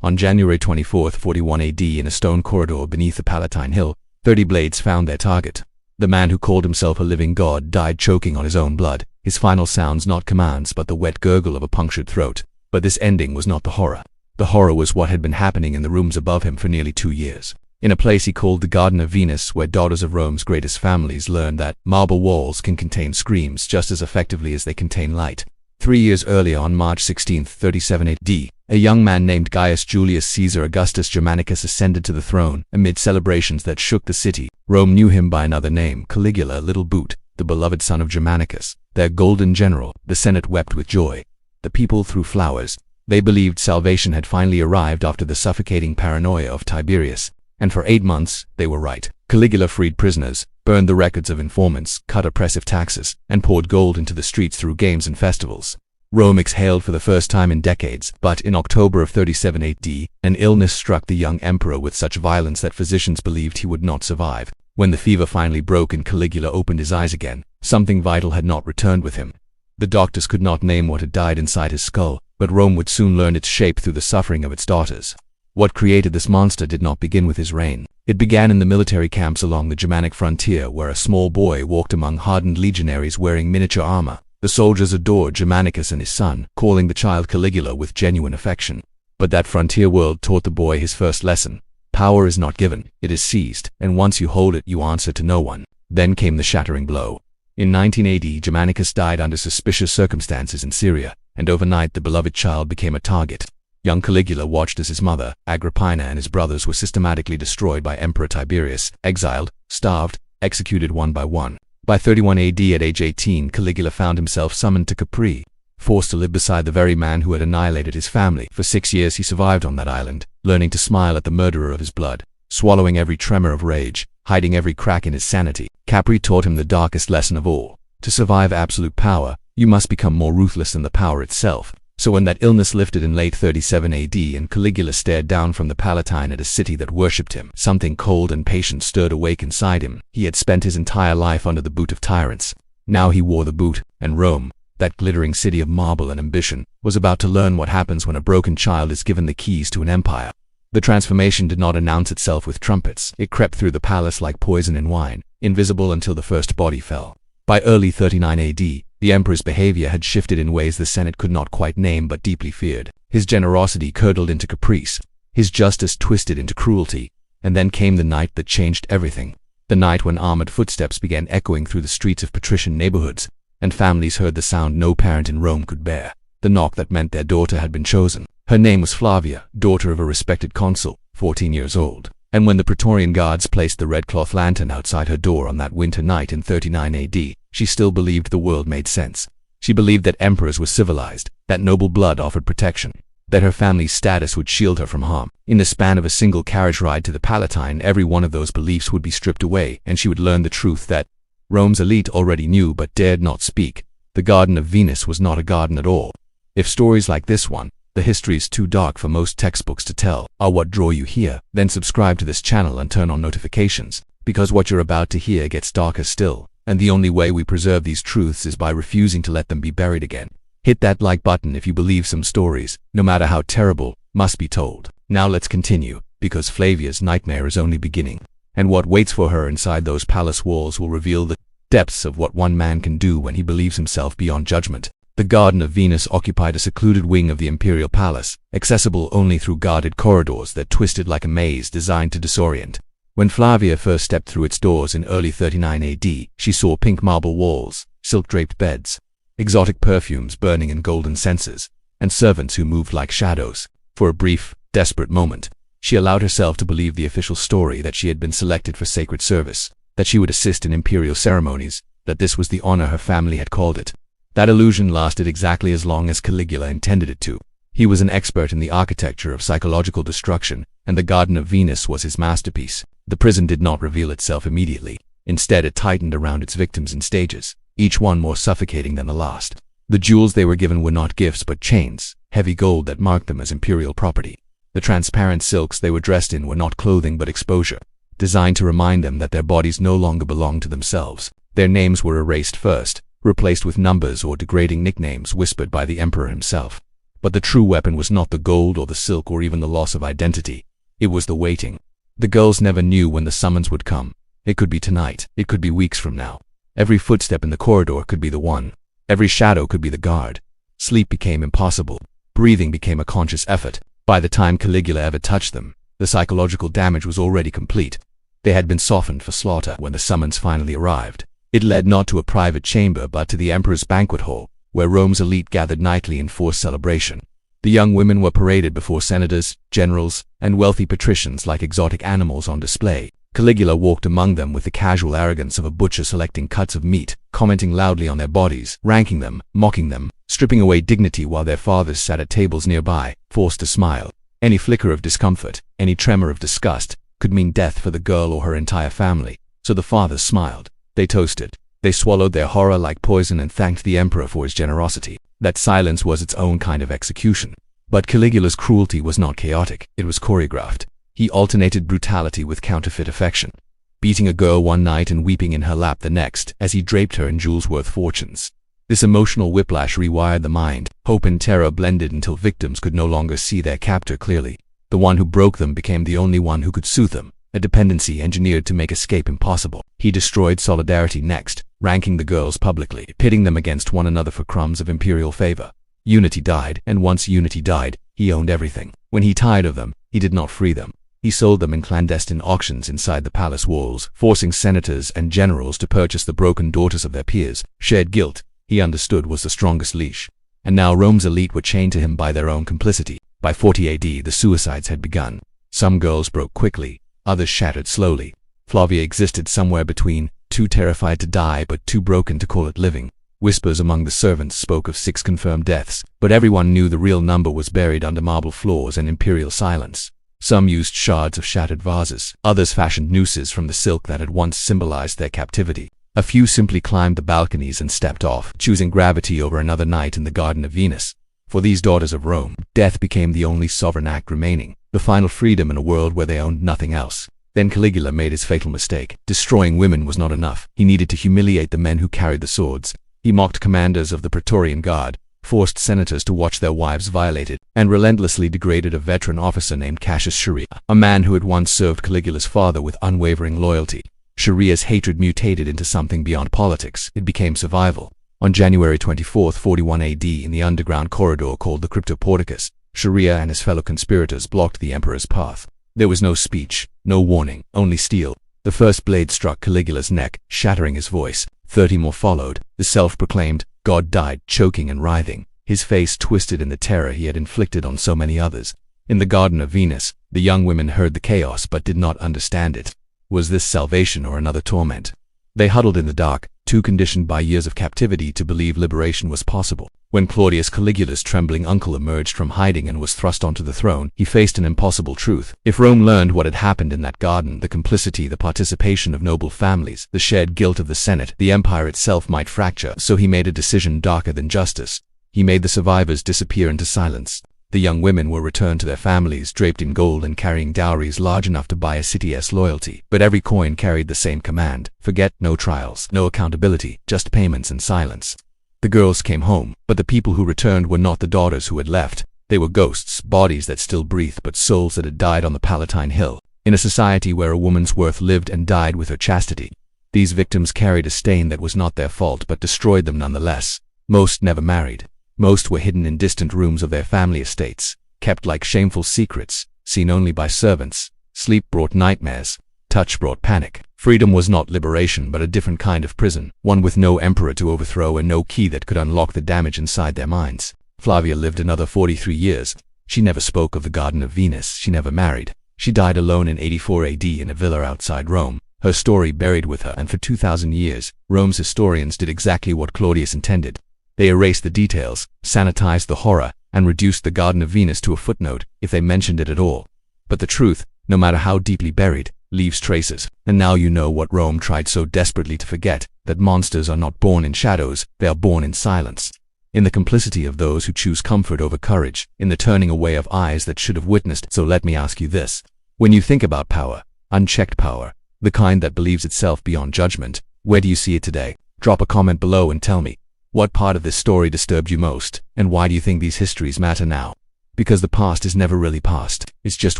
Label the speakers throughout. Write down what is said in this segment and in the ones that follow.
Speaker 1: On January 24, 41 AD, in a stone corridor beneath the Palatine Hill, 30 blades found their target. The man who called himself a living god died choking on his own blood, his final sounds not commands but the wet gurgle of a punctured throat. But this ending was not the horror. The horror was what had been happening in the rooms above him for nearly 2 years. In a place he called the Garden of Venus, where daughters of Rome's greatest families learned that marble walls can contain screams just as effectively as they contain light. 3 years earlier, on March 16, 37 AD, a young man named Gaius Julius Caesar Augustus Germanicus ascended to the throne amid celebrations that shook the city. Rome knew him by another name, Caligula, Little Boot, the beloved son of Germanicus, their golden general. The Senate wept with joy. The people threw flowers. They believed salvation had finally arrived after the suffocating paranoia of Tiberius. And for 8 months, they were right. Caligula freed prisoners, burned the records of informants, cut oppressive taxes, and poured gold into the streets through games and festivals. Rome exhaled for the first time in decades, but in October of 37 AD, an illness struck the young emperor with such violence that physicians believed he would not survive. When the fever finally broke and Caligula opened his eyes again, something vital had not returned with him. The doctors could not name what had died inside his skull, but Rome would soon learn its shape through the suffering of its daughters. What created this monster did not begin with his reign. It began in the military camps along the Germanic frontier, where a small boy walked among hardened legionaries wearing miniature armor. The soldiers adored Germanicus and his son, calling the child Caligula with genuine affection. But that frontier world taught the boy his first lesson. Power is not given, it is seized, and once you hold it, you answer to no one. Then came the shattering blow. In 1980, Germanicus died under suspicious circumstances in Syria, and overnight the beloved child became a target. Young Caligula watched as his mother, Agrippina, and his brothers were systematically destroyed by Emperor Tiberius, exiled, starved, executed one by one. By 31 AD, at age 18, Caligula found himself summoned to Capri, forced to live beside the very man who had annihilated his family. For 6 years he survived on that island, learning to smile at the murderer of his blood, swallowing every tremor of rage, hiding every crack in his sanity. Capri taught him the darkest lesson of all. To survive absolute power, you must become more ruthless than the power itself. So when that illness lifted in late 37 AD and Caligula stared down from the Palatine at a city that worshipped him, something cold and patient stirred awake inside him. He had spent his entire life under the boot of tyrants. Now he wore the boot, and Rome, that glittering city of marble and ambition, was about to learn what happens when a broken child is given the keys to an empire. The transformation did not announce itself with trumpets. It crept through the palace like poison in wine, invisible until the first body fell. By early 39 AD, the emperor's behavior had shifted in ways the Senate could not quite name but deeply feared. His generosity curdled into caprice, his justice twisted into cruelty, and then came the night that changed everything. The night when armored footsteps began echoing through the streets of patrician neighborhoods, and families heard the sound no parent in Rome could bear. The knock that meant their daughter had been chosen. Her name was Flavia, daughter of a respected consul, 14 years old. And when the Praetorian guards placed the red cloth lantern outside her door on that winter night in 39 AD, she still believed the world made sense. She believed that emperors were civilized, that noble blood offered protection, that her family's status would shield her from harm. In the span of a single carriage ride to the Palatine, every one of those beliefs would be stripped away, and she would learn the truth that Rome's elite already knew but dared not speak. The Garden of Venus was not a garden at all. If stories like this one, the history is too dark for most textbooks to tell, are what draw you here, then subscribe to this channel and turn on notifications, because what you're about to hear gets darker still, and the only way we preserve these truths is by refusing to let them be buried again. Hit that like button if you believe some stories, no matter how terrible, must be told. Now let's continue, because Flavia's nightmare is only beginning, and what waits for her inside those palace walls will reveal the depths of what one man can do when he believes himself beyond judgment. The Garden of Venus occupied a secluded wing of the imperial palace, accessible only through guarded corridors that twisted like a maze designed to disorient. When Flavia first stepped through its doors in early 39 AD, she saw pink marble walls, silk-draped beds, exotic perfumes burning in golden censers, and servants who moved like shadows. For a brief, desperate moment, she allowed herself to believe the official story that she had been selected for sacred service, that she would assist in imperial ceremonies, that this was the honor her family had called it. That illusion lasted exactly as long as Caligula intended it to. He was an expert in the architecture of psychological destruction, and the Garden of Venus was his masterpiece. The prison did not reveal itself immediately. Instead, it tightened around its victims in stages, each one more suffocating than the last. The jewels they were given were not gifts but chains, heavy gold that marked them as imperial property. The transparent silks they were dressed in were not clothing but exposure, designed to remind them that their bodies no longer belonged to themselves. Their names were erased first, replaced with numbers or degrading nicknames whispered by the emperor himself. But the true weapon was not the gold or the silk or even the loss of identity. It was the waiting. The girls never knew when the summons would come. It could be tonight. It could be weeks from now. Every footstep in the corridor could be the one. Every shadow could be the guard. Sleep became impossible. Breathing became a conscious effort. By the time Caligula ever touched them, the psychological damage was already complete. They had been softened for slaughter when the summons finally arrived. It led not to a private chamber but to the emperor's banquet hall, where Rome's elite gathered nightly in forced celebration. The young women were paraded before senators, generals, and wealthy patricians like exotic animals on display. Caligula walked among them with the casual arrogance of a butcher selecting cuts of meat, commenting loudly on their bodies, ranking them, mocking them, stripping away dignity while their fathers sat at tables nearby, forced to smile. Any flicker of discomfort, any tremor of disgust, could mean death for the girl or her entire family. So the fathers smiled. They toasted. They swallowed their horror like poison and thanked the emperor for his generosity. That silence was its own kind of execution. But Caligula's cruelty was not chaotic. It was choreographed. He alternated brutality with counterfeit affection, beating a girl one night and weeping in her lap the next as he draped her in jewels worth fortunes. This emotional whiplash rewired the mind. Hope and terror blended until victims could no longer see their captor clearly. The one who broke them became the only one who could soothe them, a dependency engineered to make escape impossible. He destroyed solidarity next, ranking the girls publicly, pitting them against one another for crumbs of imperial favor. Unity died, and once unity died, he owned everything. When he tired of them, he did not free them. He sold them in clandestine auctions inside the palace walls, forcing senators and generals to purchase the broken daughters of their peers. Shared guilt, he understood, was the strongest leash. And now Rome's elite were chained to him by their own complicity. By 40 AD, the suicides had begun. Some girls broke quickly, others shattered slowly. Flavia existed somewhere between, too terrified to die but too broken to call it living. Whispers among the servants spoke of 6 confirmed deaths, but everyone knew the real number was buried under marble floors and imperial silence. Some used shards of shattered vases. Others fashioned nooses from the silk that had once symbolized their captivity. A few simply climbed the balconies and stepped off, choosing gravity over another night in the Garden of Venus. For these daughters of Rome, death became the only sovereign act remaining, the final freedom in a world where they owned nothing else. Then Caligula made his fatal mistake. Destroying women was not enough. He needed to humiliate the men who carried the swords. He mocked commanders of the Praetorian Guard, forced senators to watch their wives violated, and relentlessly degraded a veteran officer named Cassius Chaerea, a man who had once served Caligula's father with unwavering loyalty. Chaerea's hatred mutated into something beyond politics. It became survival. On January 24, 41 AD, in the underground corridor called the Cryptoporticus, Chaerea and his fellow conspirators blocked the emperor's path. There was no speech, no warning, only steel. The first blade struck Caligula's neck, shattering his voice. 30 more followed. The self-proclaimed god died, choking and writhing, his face twisted in the terror he had inflicted on so many others. In the Garden of Venus, the young women heard the chaos but did not understand it. Was this salvation or another torment? They huddled in the dark, too conditioned by years of captivity to believe liberation was possible. When Claudius Caligula's trembling uncle emerged from hiding and was thrust onto the throne, he faced an impossible truth. If Rome learned what had happened in that garden, the complicity, the participation of noble families, the shared guilt of the Senate, the empire itself might fracture. So he made a decision darker than justice. He made the survivors disappear into silence. The young women were returned to their families, draped in gold and carrying dowries large enough to buy a city's loyalty. But every coin carried the same command: forget, no trials, no accountability, just payments and silence. The girls came home, but the people who returned were not the daughters who had left. They were ghosts, bodies that still breathed, but souls that had died on the Palatine Hill, in a society where a woman's worth lived and died with her chastity. These victims carried a stain that was not their fault but destroyed them nonetheless. Most never married. Most were hidden in distant rooms of their family estates, kept like shameful secrets, seen only by servants. Sleep brought nightmares. Touch brought panic. Freedom was not liberation but a different kind of prison, one with no emperor to overthrow and no key that could unlock the damage inside their minds. Flavia lived another 43 years. She never spoke of the Garden of Venus. She never married. She died alone in 84 AD in a villa outside Rome, her story buried with her, and for 2,000 years, Rome's historians did exactly what Claudius intended. They erased the details, sanitized the horror, and reduced the Garden of Venus to a footnote, if they mentioned it at all. But the truth, no matter how deeply buried, leaves traces. And now you know what Rome tried so desperately to forget, that monsters are not born in shadows, they are born in silence. In the complicity of those who choose comfort over courage, in the turning away of eyes that should have witnessed. So let me ask you this. When you think about power, unchecked power, the kind that believes itself beyond judgment, where do you see it today? Drop a comment below and tell me. What part of this story disturbed you most, and why do you think these histories matter now? Because the past is never really past. It's just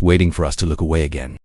Speaker 1: waiting for us to look away again.